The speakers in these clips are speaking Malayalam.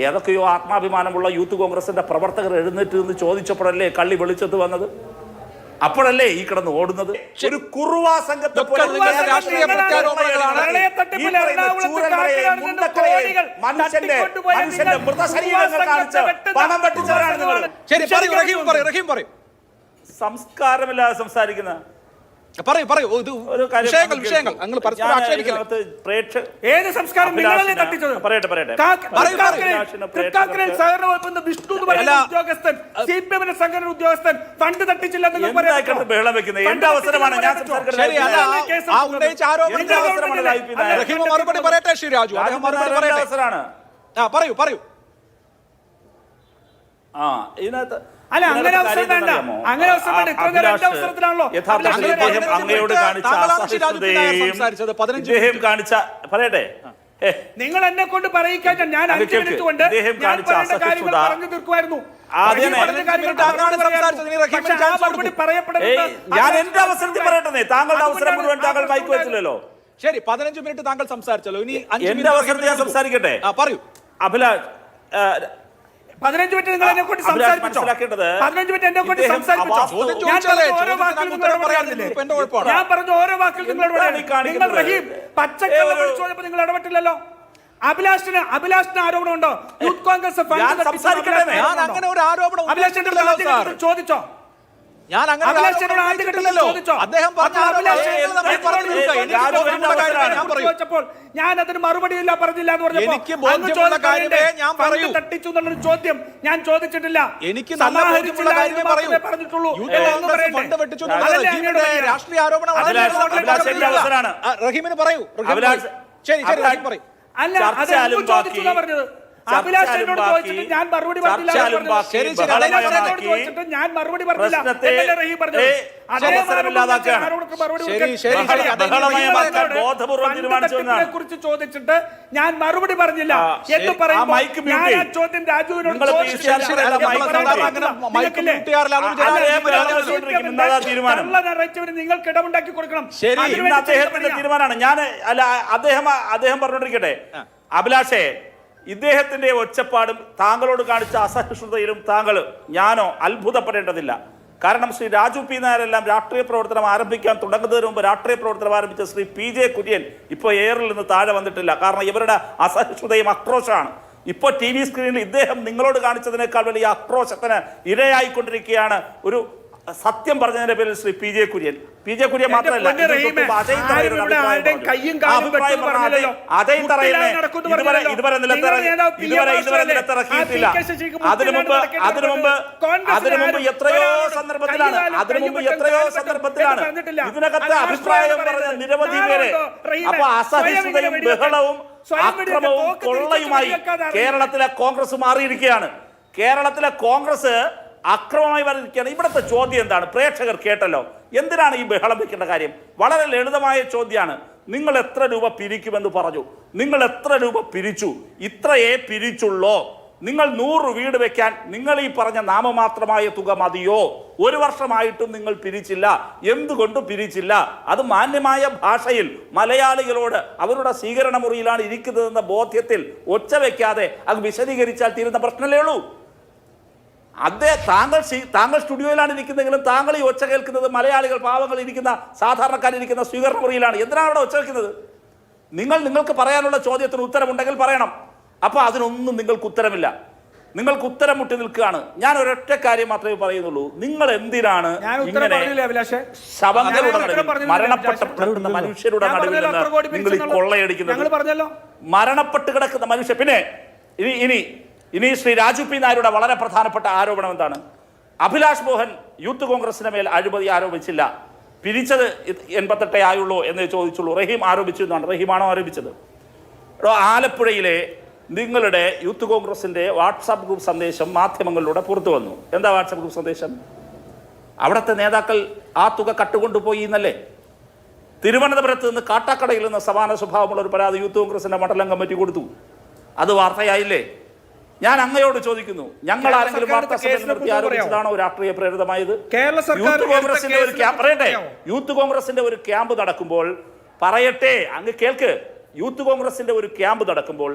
ഏതൊക്കെയോ ആത്മാഭിമാനമുള്ള യൂത്ത് കോൺഗ്രസിന്റെ പ്രവർത്തകർ എഴുന്നേറ്റ് നിന്ന് ചോദിച്ചപ്പോഴല്ലേ കള്ളി വെളിച്ചത്ത് വന്നത്? അപ്പോഴല്ലേ ഈ കിടന്ന് ഓടുന്നത്? ഒരു കുറുവാ സംഘത്തെ മനുഷ്യന്റെ മൃതശരീരങ്ങൾ കാണിച്ച് പണം വെട്ടിച്ചവരാണ് നിങ്ങൾ. സംസ്കാരമില്ലാതെ സംസാരിക്കുന്ന ഏത് സംസ്കാരം നിങ്ങളല്ലേ തട്ടിച്ചത്? ഉദ്യോഗസ്ഥൻ CPM സംഘടന ഉദ്യോഗസ്ഥൻ ഫണ്ട് തട്ടിച്ചില്ലെന്ന് ബഹളം വെക്കുന്നത് എന്റെ അവസരമാണ്. ഞാൻ മറുപടി പറയട്ടെ ശ്രീ രാജു. പറയൂ പറയൂ. ഇതിനകത്ത് അല്ല, അങ്ങനെ അവസരം വേണ്ട, അങ്ങനെ അവസരം വേണ്ട. ഇത്ര നേരം എന്റെ അവസരത്തിലാണല്ലോ അങ്ങയോട് കാണിച്ച പറയട്ടെ. നിങ്ങൾ എന്നെ കൊണ്ട് പറയിക്കാൻ ഞാൻ 5 മിനിറ്റ് കൊണ്ട് കാര്യങ്ങൾ പറഞ്ഞു തീർക്കുമായിരുന്നു. ഞാൻ എന്റെ അവസരത്തിൽ പറയട്ടെ, താങ്കളുടെ അവസരം മുഴുവൻ താങ്കൾ മൈക്ക് വെച്ചില്ലല്ലോ. ശരി, 15 മിനിറ്റ് താങ്കൾ സംസാരിച്ചല്ലോ. ഇനി എന്റെ അവസരത്തിൽ ഞാൻ സംസാരിക്കട്ടെ. പറയൂ. അഭിലാഷ്, 15 മിനിറ്റ് നിങ്ങൾ എന്നെ കൊണ്ട് സംസാരിപ്പിച്ചോ? 15 മിനിറ്റ് എന്നെ കൊണ്ട് സംസാരിപ്പിച്ചോ? ഞാൻ പറഞ്ഞ ഓരോ വാക്കിൽ നിങ്ങൾ റഹീം പച്ചക്കള്ള ചോദിച്ചപ്പോൾ നിങ്ങൾ ഇടപെട്ടില്ലല്ലോ. അഭിലാഷിന് ആരോപണമുണ്ടോ? യൂത്ത് കോൺഗ്രസ് അങ്ങനെ ഒരു ആരോപണം ചോദിച്ചോ? ഞാൻ ഞാൻ അതിന് മറുപടിയില്ല, പറഞ്ഞില്ല എന്ന് പറഞ്ഞപ്പോൾ തട്ടിച്ചു എന്നുള്ളൊരു ചോദ്യം ഞാൻ ചോദിച്ചിട്ടില്ല. എനിക്ക് പറഞ്ഞിട്ടുള്ളൂ. രാഷ്ട്രീയ ആരോപണം. റഹീമിന് പറയൂ. ശരി ശരി, റഹീം പറയൂ. അല്ല, അത് ചോദിച്ചു പറഞ്ഞത്. അഭിലാഷ് എന്നോട് ചോദിച്ചിട്ട് ഞാൻ മറുപടി പറഞ്ഞില്ല. ഞാൻ മറുപടി പറഞ്ഞില്ല. കുറിച്ച് ചോദിച്ചിട്ട് ഞാൻ മറുപടി പറഞ്ഞില്ല എന്ന് പറയുമ്പോൾ ഞാൻ ആ ചോദ്യം രാജുവിനോട് നിങ്ങൾക്ക് ഇടമുണ്ടാക്കി കൊടുക്കണം. തീരുമാനമാണ്. ഞാൻ അല്ല, അദ്ദേഹം പറഞ്ഞോണ്ടിരിക്കട്ടെ. അഭിലാഷേ, ഇദ്ദേഹത്തിന്റെ ഒച്ചപ്പാടും താങ്കളോട് കാണിച്ച അസഹിഷ്ണുതയിലും ഞാനോ അത്ഭുതപ്പെടേണ്ടതില്ല. കാരണം ശ്രീ രാജു പി നായരെല്ലാം രാഷ്ട്രീയ പ്രവർത്തനം ആരംഭിക്കാൻ തുടങ്ങുന്നതിന് മുമ്പ് രാഷ്ട്രീയ പ്രവർത്തനം ആരംഭിച്ച ശ്രീ PJ കുര്യൻ ഇപ്പോൾ എയറിൽ നിന്ന് താഴെ വന്നിട്ടില്ല. കാരണം ഇവരുടെ അസഹിഷ്ണുതയും ആക്രോശമാണ്. ഇപ്പോൾ TV സ്ക്രീനിൽ ഇദ്ദേഹം നിങ്ങളോട് കാണിച്ചതിനേക്കാൾ വലിയ ആക്രോശത്തിന് ഇരയായിക്കൊണ്ടിരിക്കുകയാണ്. ഒരു സത്യം പറഞ്ഞതിന്റെ പേരിൽ ശ്രീ PJ കുര്യൻ മാത്രമല്ല, ഇതുവരെ നിലത്തിറക്കിയിട്ടില്ല. അതിനു മുമ്പ് എത്രയോ സന്ദർഭത്തിലാണ് ഇതിനകത്ത് അഭിപ്രായം പറഞ്ഞ നിരവധി പേര്. അപ്പൊ അസഹിഷ്ണുതയും ബഹളവും അക്രമവും കൊള്ളയുമായി കേരളത്തിലെ കോൺഗ്രസ് മാറിയിരിക്കുകയാണ്. കേരളത്തിലെ കോൺഗ്രസ് അക്രമമായി വന്നിരിക്കുകയാണ്. ഇവിടുത്തെ ചോദ്യം എന്താണ്? പ്രേക്ഷകർ കേട്ടല്ലോ. എന്തിനാണ് ഈ ബഹളം വെക്കേണ്ട കാര്യം? വളരെ ലളിതമായ ചോദ്യമാണ്. നിങ്ങൾ എത്ര രൂപ പിരിക്കുമെന്ന് പറഞ്ഞു. നിങ്ങൾ എത്ര രൂപ പിരിച്ചു? ഇത്രയേ പിരിച്ചുള്ളോ? നിങ്ങൾ 100 വീട് വെക്കാൻ നിങ്ങൾ ഈ പറഞ്ഞ നാമമാത്രമായ തുക മതിയോ? 1 വർഷമായിട്ടും നിങ്ങൾ പിരിച്ചില്ല. എന്തുകൊണ്ട് പിരിച്ചില്ല? അത് മാന്യമായ ഭാഷയിൽ മലയാളികളോട് അവരുടെ സ്വീകരണ മുറിയിലാണ് ഇരിക്കുന്നതെന്ന ബോധ്യത്തിൽ ഒച്ച വെക്കാതെ അത് വിശദീകരിച്ചാൽ തീരുന്ന പ്രശ്നമല്ലേ ഉള്ളൂ. താങ്കൾ സ്റ്റുഡിയോയിലാണ് ഇരിക്കുന്നതെങ്കിലും താങ്കൾ ഈ ഒച്ച കേൾക്കുന്നത് മലയാളികൾ, പാവങ്ങൾ ഇരിക്കുന്ന, സാധാരണക്കാരിരിക്കുന്ന സ്വീകരണ മുറിയിലാണ്. എന്തിനാണ് അവിടെ ഒച്ച വെക്കുന്നത്? നിങ്ങൾക്ക് പറയാനുള്ള ചോദ്യത്തിന് ഉത്തരമുണ്ടെങ്കിൽ പറയണം. അപ്പോൾ അതിനൊന്നും നിങ്ങൾക്ക് ഉത്തരമില്ല. നിങ്ങൾക്ക് ഉത്തരം മുട്ടി നിൽക്കുകയാണ്. ഞാൻ ഒരൊറ്റ കാര്യം മാത്രമേ പറയുന്നുള്ളൂ. നിങ്ങൾ എന്തിനാണ് മരണപ്പെട്ട മനുഷ്യരുടെ നടുവിൽ നിന്ന് നിങ്ങൾ ഈ കൊള്ളയടിക്കുന്നത്? മരണപ്പെട്ട് കിടക്കുന്ന മനുഷ്യർ. പിന്നെ ഇനി ശ്രീ രാജു പി നായരുടെ വളരെ പ്രധാനപ്പെട്ട ആരോപണം എന്താണ്? അഭിലാഷ് മോഹൻ യൂത്ത് കോൺഗ്രസിന് മേൽ അഴിമതി ആരോപിച്ചില്ല. പിരിച്ചത് 88 ആയുള്ളൂ എന്നേ ചോദിച്ചുള്ളൂ. റഹീം ആരോപിച്ചു എന്നാണ്. റഹീമാണോ ആരോപിച്ചത്? ആലപ്പുഴയിലെ നിങ്ങളുടെ യൂത്ത് കോൺഗ്രസിന്റെ വാട്സാപ്പ് ഗ്രൂപ്പ് സന്ദേശം മാധ്യമങ്ങളിലൂടെ പുറത്തു വന്നു. എന്താ വാട്സാപ്പ് ഗ്രൂപ്പ് സന്ദേശം? അവിടുത്തെ നേതാക്കൾ ആ തുക കട്ടുകൊണ്ടുപോയി എന്നല്ലേ? തിരുവനന്തപുരത്ത് നിന്ന് കാട്ടാക്കടയിൽ നിന്ന് സമാന സ്വഭാവമുള്ള ഒരു പരാതി യൂത്ത് കോൺഗ്രസിന്റെ മണ്ഡലം കമ്മിറ്റി കൊടുത്തു. അത് വാർത്തയായില്ലേ? ഞാൻ അങ്ങയോട് ചോദിക്കുന്നു, ഞങ്ങൾ ആരെങ്കിലും വാർത്താ സമ്മേളനം നടത്തി ആരോപിച്ചതാണോ രാഷ്ട്രീയ പ്രേരിതമായത്? യൂത്ത് കോൺഗ്രസിന്റെ ഒരു ക്യാമ്പ് നടക്കുമ്പോൾ പറയട്ടെ, അങ്ങ് കേൾക്ക്. യൂത്ത് കോൺഗ്രസിന്റെ ഒരു ക്യാമ്പ് നടക്കുമ്പോൾ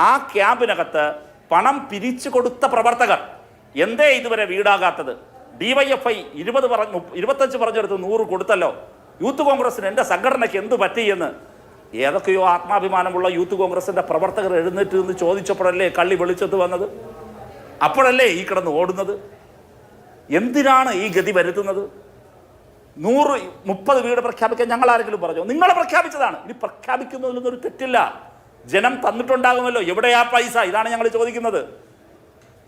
ആ ക്യാമ്പിനകത്ത് പണം പിരിച്ചു കൊടുത്ത പ്രവർത്തകർ എന്തേ ഇതുവരെ വീടാകാത്തത്? DYFI 25 പറഞ്ഞെടുത്ത് 100 കൊടുത്തല്ലോ. യൂത്ത് കോൺഗ്രസിന് എൻ്റെ സംഘടനയ്ക്ക് എന്ത് പറ്റിയെന്ന് ഏതൊക്കെയോ ആത്മാഭിമാനമുള്ള യൂത്ത് കോൺഗ്രസിന്റെ പ്രവർത്തകർ എഴുന്നേറ്റ് നിന്ന് ചോദിച്ചപ്പോഴല്ലേ കള്ളി വെളിച്ചത്ത് വന്നത്? അപ്പോഴല്ലേ ഈ കിടന്ന് ഓടുന്നത്? എന്തിനാണ് ഈ ഗതി വരുത്തുന്നത്? 130 വീട് പ്രഖ്യാപിക്കാൻ ഞങ്ങൾ ആരെങ്കിലും പറഞ്ഞോ? നിങ്ങൾ പ്രഖ്യാപിച്ചതാണ്. ഇനി പ്രഖ്യാപിക്കുന്നതിലൊന്നും ഒരു തെറ്റില്ല. ജനം തന്നിട്ടുണ്ടാകുമല്ലോ. എവിടെയാ പൈസ? ഇതാണ് ഞങ്ങൾ ചോദിക്കുന്നത്.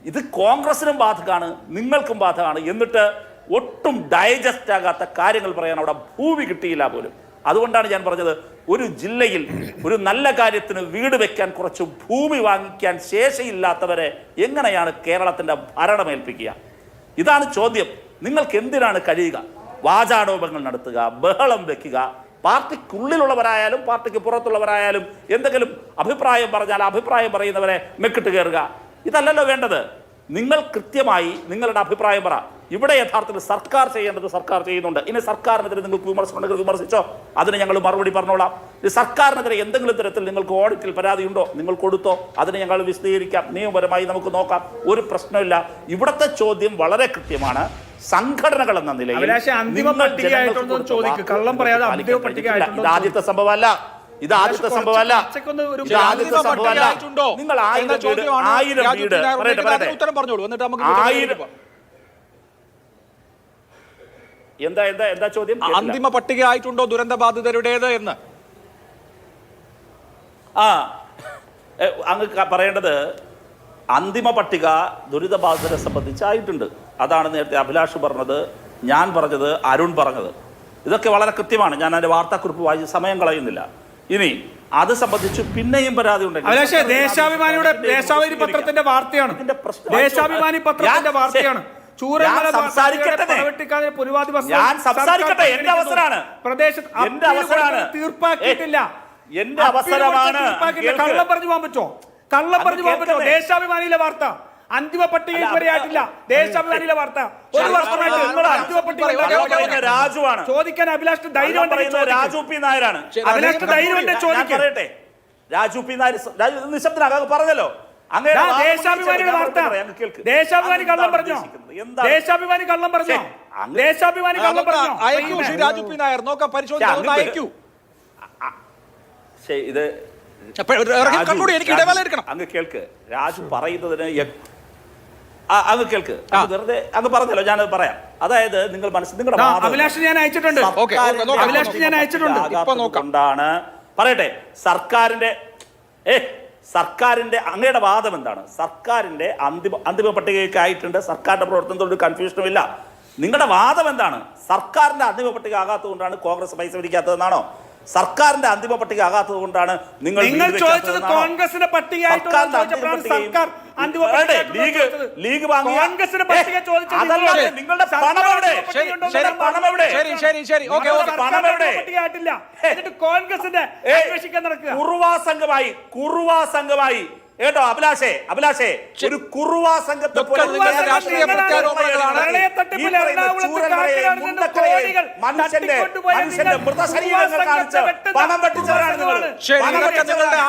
ഇത് കോൺഗ്രസിനും ബാധകമാണ്, നിങ്ങൾക്കും ബാധകമാണ്. എന്നിട്ട് ഒട്ടും ഡൈജസ്റ്റ് ആകാത്ത കാര്യങ്ങൾ പറയാൻ അവിടെ ഭൂമി കിട്ടിയില്ല പോലും. അതുകൊണ്ടാണ് ഞാൻ പറഞ്ഞത്, ഒരു ജില്ലയിൽ ഒരു നല്ല കാര്യത്തിന് വീട് വെക്കാൻ കുറച്ച് ഭൂമി വാങ്ങിക്കാൻ ശേഷിയില്ലാത്തവരെ എങ്ങനെയാണ് കേരളത്തിന്റെ ഭരണമേൽപ്പിക്കുക? ഇതാണ് ചോദ്യം. നിങ്ങൾക്ക് എന്തിനാണ് കഴിയുക? വാചാടോപങ്ങൾ നടത്തുക, ബഹളം വെക്കുക, പാർട്ടിക്കുള്ളിലുള്ളവരായാലും പാർട്ടിക്ക് പുറത്തുള്ളവരായാലും എന്തെങ്കിലും അഭിപ്രായം പറഞ്ഞാൽ അഭിപ്രായം പറയുന്നവരെ മെക്കിട്ട് കയറുക. ഇതല്ലല്ലോ വേണ്ടത്. നിങ്ങൾ കൃത്യമായി നിങ്ങളുടെ അഭിപ്രായം പറ. ഇവിടെ യഥാർത്ഥത്തിൽ സർക്കാർ ചെയ്യേണ്ടത് സർക്കാർ ചെയ്യുന്നുണ്ട്. ഇനി സർക്കാരിനെതിരെ നിങ്ങൾക്ക് വിമർശനം ഉണ്ടെങ്കിൽ വിമർശിച്ചോ, അതിന് ഞങ്ങൾ മറുപടി പറഞ്ഞോളാം. ഈ സർക്കാരിനെതിരെ എന്തെങ്കിലും തരത്തിൽ നിങ്ങൾക്ക് ഓഡിറ്റിൽ പരാതിയുണ്ടോ, നിങ്ങൾ കൊടുത്തോ, അതിന് ഞങ്ങൾ വിശദീകരിക്കാം. നിയമപരമായി നമുക്ക് നോക്കാം, ഒരു പ്രശ്നമില്ല. ഇവിടുത്തെ ചോദ്യം വളരെ കൃത്യമാണ്. സംഘടനകൾ എന്ന നിലയിൽ ഇത് ആദ്യത്തെ സംഭവമല്ല. ഇത് ആദ്യത്തെ സംഭവമല്ല. നിങ്ങൾ 1000 വീട് ഉത്തരം പറഞ്ഞോളൂ, എന്നിട്ട് നമുക്ക് എന്താ ചോദ്യം? അന്തിമ പട്ടിക ആയിട്ടുണ്ടോ ദുരന്ത ബാധിതരുടേത് എന്ന്? അങ്ങ് പറയേണ്ടത് അന്തിമ പട്ടിക ദുരിതബാധിതരെ സംബന്ധിച്ചായിട്ടുണ്ട്. അതാണ് നേരത്തെ അഭിലാഷ് പറഞ്ഞത്, ഞാൻ പറഞ്ഞത്, അരുൺ പറഞ്ഞത്. ഇതൊക്കെ വളരെ കൃത്യമാണ്. ഞാൻ അതിന്റെ വാർത്താക്കുറിപ്പ് വായിച്ച് സമയം കളയുന്നില്ല. ഇനി അത് സംബന്ധിച്ച് പിന്നെയും പരാതി ഉണ്ടെങ്കിൽ ദേശാഭിമാനിയുടെ ദേശാഭിമാനി പത്രത്തിന്റെ വാർത്തയാണ്. ദേശാഭിമാനി പത്രത്തിന്റെ വാർത്തയാണ്. ഞാൻ സംസാരിക്കട്ടെ. എന്റെ അവസരമാണ്. എന്റെ അവസരമാണ്. തീർപ്പാക്കിയിട്ടില്ല. എന്റെ അവസരമാണ്. കള്ളം പറഞ്ഞു പോകാൻ പറ്റോ? കള്ളം പറഞ്ഞു പോകാൻ പറ്റോ? ദേശാഭിമാനിയിലെ വാർത്ത അന്തിമ പട്ടിക ഇതുവരെ ആയിട്ടില്ല. ദേശാഭിമാനിയിലെ വാർത്ത ഒരു വർഷമായിട്ട് അന്തിമ പട്ടിക രാജുവാണ് ചോദിക്കാൻ. അഭിലാഷിന് ധൈര്യം രാജു പി നായരാണ്. അഭിലാഷിന് ധൈര്യം പറയട്ടെ. രാജു പി നായർ നിശബ്ദനാകാൻ പറഞ്ഞല്ലോ. ദേശാഭിമാനിയുടെ വാർത്ത. ദേശാഭിമാനി കള്ളം പറഞ്ഞോ? ദേശാഭിമാനി കള്ളം പറഞ്ഞോ? ദേശാഭിമാനി കള്ളം പറഞ്ഞോ? രാജു പി നായർ നോക്കാം, പരിശോധിക്കാം. ഇത് അങ്ങ് കേൾക്ക്. രാജു പറയുന്നതിന് അങ്ങ് കേൾക്ക്. വെറുതെ അങ്ങ് പറഞ്ഞല്ലോ, ഞാനത് പറയാം. അതായത് നിങ്ങൾ നിങ്ങളുടെ അഭിലാഷ് ഞാൻ അയച്ചിട്ടുണ്ട്. കൊണ്ടാണ് പറയട്ടെ. സർക്കാരിന്റെ അങ്ങയുടെ വാദം എന്താണ്? സർക്കാരിന്റെ അന്തിമ പട്ടികയൊക്കെ ആയിട്ടുണ്ട്. സർക്കാരിന്റെ പ്രവർത്തനത്തോട് ഒരു കൺഫ്യൂഷനും ഇല്ല. നിങ്ങളുടെ വാദം എന്താണ്? സർക്കാരിന്റെ അന്തിമ പട്ടിക ആകാത്തത് കൊണ്ടാണ് കോൺഗ്രസ് പൈസ പിടിക്കാത്തതെന്നാണോ? സർക്കാരിന്റെ അന്തിമ പട്ടിക ആകാത്തത് കൊണ്ടാണ് നിങ്ങൾ ചോദിച്ചത്? കോൺഗ്രസിന്റെ പട്ടിക ലീഗ് വാങ്ങിയ നിങ്ങളുടെ പണം എവിടെ? കോൺഗ്രസിന്റെ കുറുവാ സംഘമായി കേട്ടോ അഭിലാഷേ, ഒരു കുറുവാ സംഘത്തെ മനുഷ്യന്റെ മൃതശരീരങ്ങൾ കാണിച്ച് പണം വെട്ടിച്ചവരാണ് നിങ്ങൾ.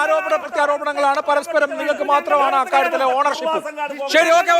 ആരോപണ പ്രത്യാരോപണങ്ങളാണ് പരസ്പരം. നിങ്ങൾക്ക് മാത്രമാണ് അക്കാര്യത്തിലെ ഓണർഷിപ്പ്. ശരി, ഓക്കെ.